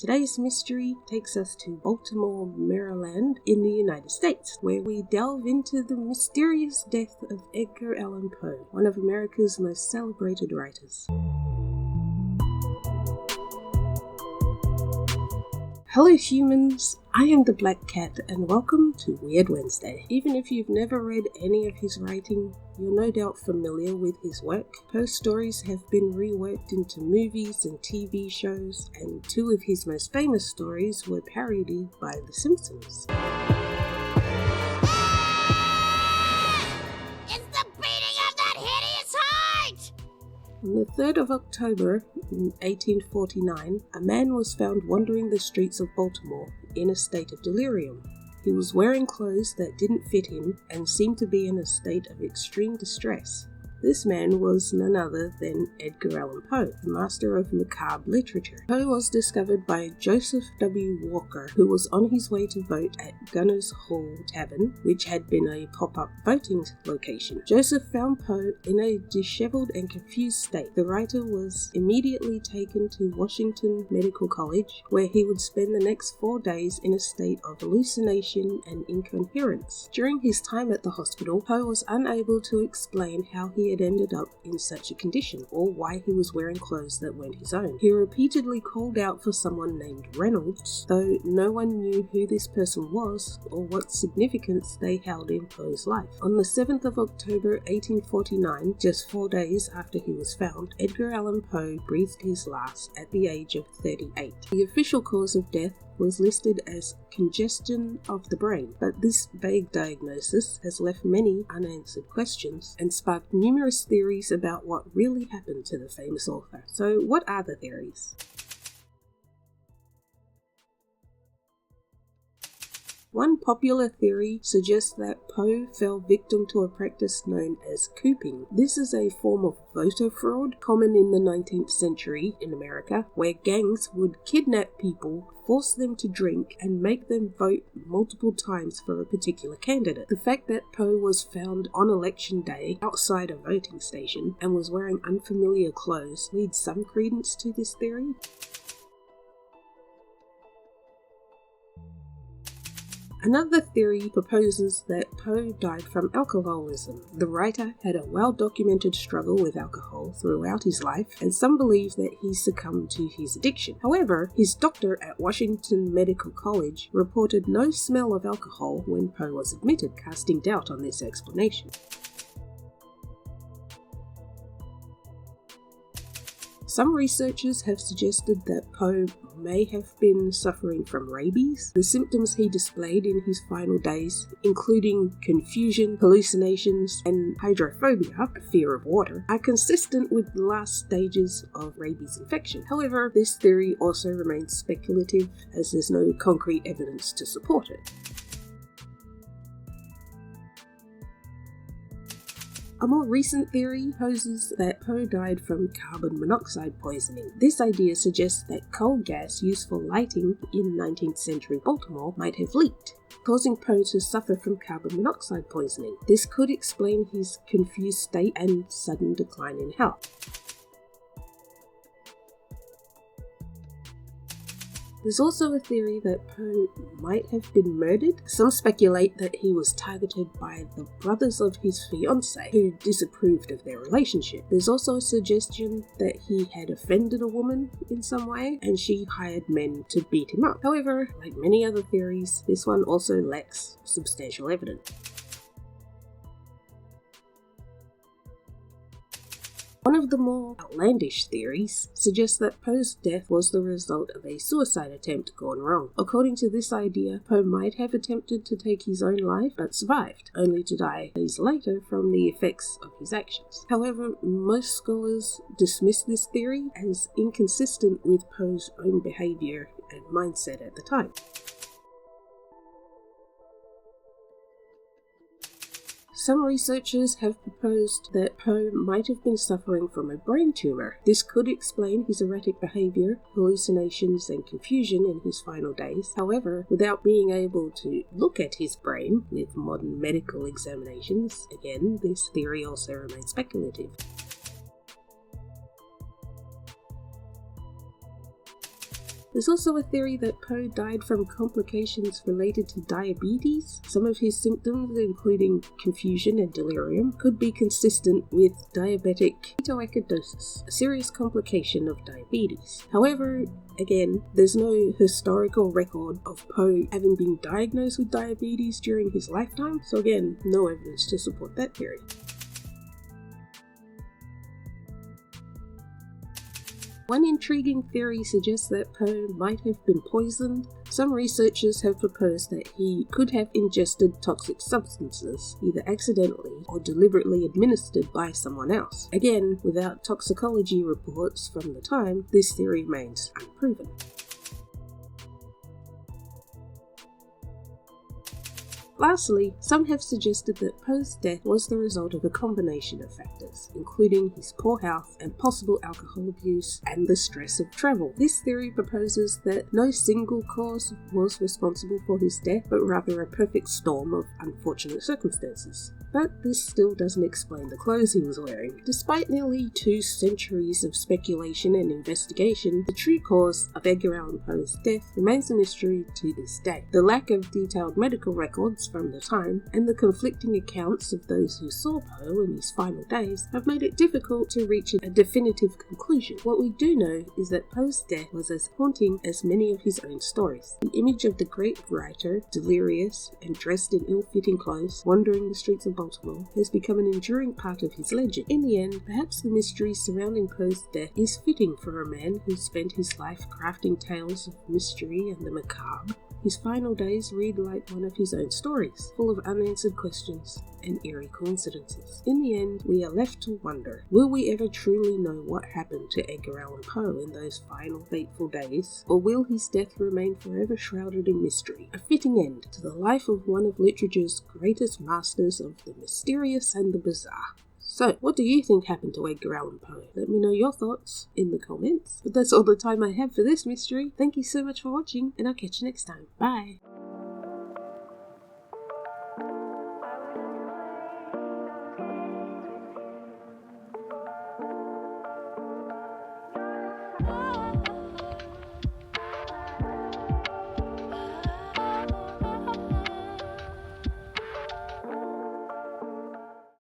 Today's mystery takes us to Baltimore, Maryland in the United States, where we delve into the mysterious death of Edgar Allan Poe, one of America's most celebrated writers. Hello humans, I am the Black Cat and welcome to Weird Wednesday. Even if you've never read any of his writing, you're no doubt familiar with his work. Poe's stories have been reworked into movies and TV shows, and two of his most famous stories were parodied by The Simpsons. On the 3rd of October in 1849, a man was found wandering the streets of Baltimore in a state of delirium. He was wearing clothes that didn't fit him and seemed to be in a state of extreme distress. This man was none other than Edgar Allan Poe, the master of macabre literature. Poe was discovered by Joseph W. Walker, who was on his way to vote at Gunner's Hall Tavern, which had been a pop-up voting location. Joseph found Poe in a disheveled and confused state. The writer was immediately taken to Washington Medical College, where he would spend the next 4 days in a state of hallucination and incoherence. During his time at the hospital, Poe was unable to explain how he had ended up in such a condition, or why he was wearing clothes that weren't his own. He repeatedly called out for someone named Reynolds, though no one knew who this person was or what significance they held in Poe's life. On the 7th of October 1849, just 4 days after he was found, Edgar Allan Poe breathed his last at the age of 38. The official cause of death was listed as congestion of the brain, but this vague diagnosis has left many unanswered questions and sparked numerous theories about what really happened to the famous author. So what are the theories? One popular theory suggests that Poe fell victim to a practice known as cooping. This is a form of voter fraud common in the 19th century in America, where gangs would kidnap people, force them to drink, and make them vote multiple times for a particular candidate. The fact that Poe was found on election day outside a voting station and was wearing unfamiliar clothes leads some credence to this theory. Another theory proposes that Poe died from alcoholism. The writer had a well-documented struggle with alcohol throughout his life, and some believe that he succumbed to his addiction. However, his doctor at Washington Medical College reported no smell of alcohol when Poe was admitted, casting doubt on this explanation. Some researchers have suggested that Poe may have been suffering from rabies. The symptoms he displayed in his final days, including confusion, hallucinations, and hydrophobia, a fear of water, are consistent with the last stages of rabies infection. However, this theory also remains speculative, as there's no concrete evidence to support it. A more recent theory poses that Poe died from carbon monoxide poisoning. This idea suggests that coal gas used for lighting in 19th century Baltimore might have leaked, causing Poe to suffer from carbon monoxide poisoning. This could explain his confused state and sudden decline in health. There's also a theory that Poe might have been murdered. Some speculate that he was targeted by the brothers of his fiancée, who disapproved of their relationship. There's also a suggestion that he had offended a woman in some way, and she hired men to beat him up. However, like many other theories, this one also lacks substantial evidence. One of the more outlandish theories suggests that Poe's death was the result of a suicide attempt gone wrong. According to this idea, Poe might have attempted to take his own life but survived, only to die days later from the effects of his actions. However, most scholars dismiss this theory as inconsistent with Poe's own behavior and mindset at the time. Some researchers have proposed that Poe might have been suffering from a brain tumor. This could explain his erratic behavior, hallucinations, and confusion in his final days. However, without being able to look at his brain with modern medical examinations, again, this theory also remains speculative. There's also a theory that Poe died from complications related to diabetes. Some of his symptoms, including confusion and delirium, could be consistent with diabetic ketoacidosis, a serious complication of diabetes. However, again, there's no historical record of Poe having been diagnosed with diabetes during his lifetime, so again, no evidence to support that theory. One intriguing theory suggests that Poe might have been poisoned. Some researchers have proposed that he could have ingested toxic substances, either accidentally or deliberately administered by someone else. Again, without toxicology reports from the time, this theory remains unproven. Lastly, some have suggested that Poe's death was the result of a combination of factors, including his poor health and possible alcohol abuse and the stress of travel. This theory proposes that no single cause was responsible for his death, but rather a perfect storm of unfortunate circumstances. But this still doesn't explain the clothes he was wearing. Despite nearly 2 centuries of speculation and investigation, the true cause of Edgar Allan Poe's death remains a mystery to this day. The lack of detailed medical records from the time and the conflicting accounts of those who saw Poe in his final days have made it difficult to reach a definitive conclusion. What we do know is that Poe's death was as haunting as many of his own stories. The image of the great writer, delirious and dressed in ill-fitting clothes, wandering the streets of Baltimore, has become an enduring part of his legend. In the end, perhaps the mystery surrounding Poe's death is fitting for a man who spent his life crafting tales of mystery and the macabre. His final days read like one of his own stories, full of unanswered questions and eerie coincidences. In the end, we are left to wonder, will we ever truly know what happened to Edgar Allan Poe in those final fateful days, or will his death remain forever shrouded in mystery? A fitting end to the life of one of literature's greatest masters of the mysterious and the bizarre. So, what do you think happened to Edgar Allan Poe? Let me know your thoughts in the comments. But that's all the time I have for this mystery. Thank you so much for watching, and I'll catch you next time. Bye!